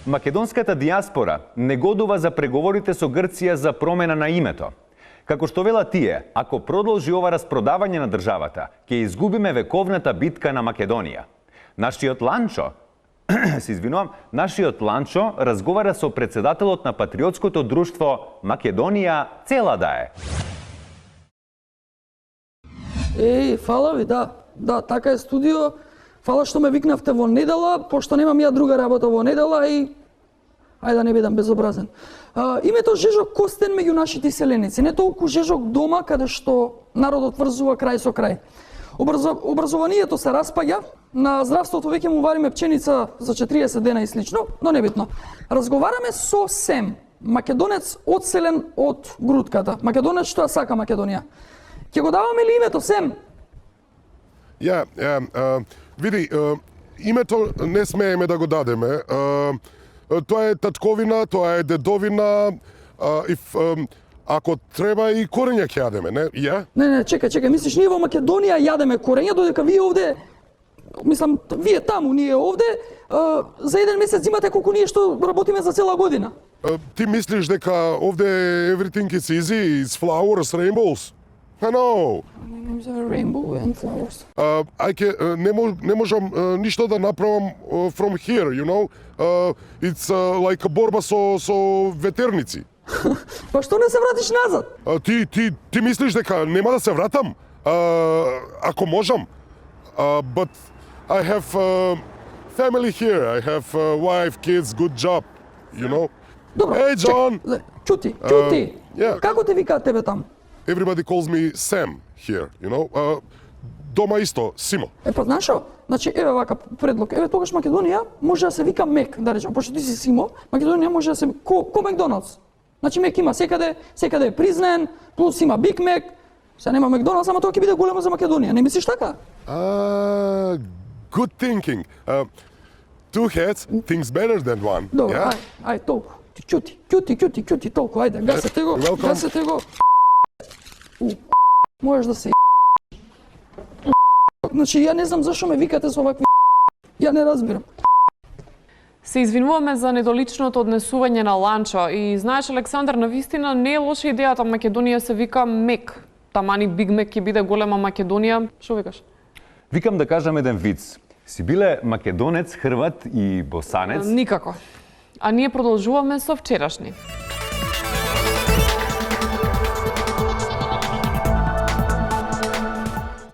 Македонската диаспора негодува за преговорите со Грција за промена на името. Како што велат тие, ако продолжи ова распродавање на државата, ќе изгубиме вековната битка на Македонија. Нашиот Ланчо разговара со председателот на патриотското друштво Македонија цела да е. Фала ви, да. Да, така е студио. Фала што ме викнавте во недела, пошто немам ја друга работа во недела и ајде да не бидам безобразен. Името Жежок Костен меѓу нашите селеници, не толку Жежок дома каде што народот врзува крај со крај. Образованието се распаѓа, на здравството веќе му вариме пченица за 40 дена и слично, но небитно. Разговараме со Сем, македонец одселен од грудката, македонец што ја сака Македонија. Ќе го даваме ли името Сем? Види, името не смееме да го дадеме. Тоа е татковина, тоа е дедовина, ако треба и корења ќе јадеме, не? Не, чекај, мислиш ние во Македонија јадеме корења, додека вие овде, мислам, вие таму, ние овде, за еден месец имате колку ние што работиме за цела година. Ти мислиш дека овде everything is easy, it's flowers, rainbows? No. Rainbow and flowers. Не можам ништо да направам from here, you know? It's like a борба со ветерници. Па што не се вратиш назад? Ти мислиш дека нема да се вратам? Ако можам. But I have family here. I have wife, kids, good job, you know? Добро. Hey, John. Чути. Како те викаат тебе таму? Everybody calls me Sam here, you know? Дома исто, Симо. Па знаеш што? Значи, еве вака предлог. Еве тогаш Македонија може да се вика Мек, да речем, пошто ти си Симо, Македонија може да се ко Макдоналдс. Значи Мек има секаде е признаен, плюс има Биг Мек. Сега нема Макдоналдс, ама тоа ќе биде големо за Македонија. Не мислиш така? Good thinking. Two heads thinks better than one. Добро, ај толку. Кјути, толку, ајде, гасете го. Можеш да се Значи, ја не знам зашо ме викате со овакви ја не разбирам. Се извинуваме за недоличното однесување на Ланчо и знаеш, Александар, навистина не е лоша идејата Македонија се вика Мек. Тамани Биг Мек ќе биде голема Македонија. Што викаш? Викам да кажам еден виц. Си биле македонец, хрват и босанец? Никако. А ние продолжуваме со вчерашни.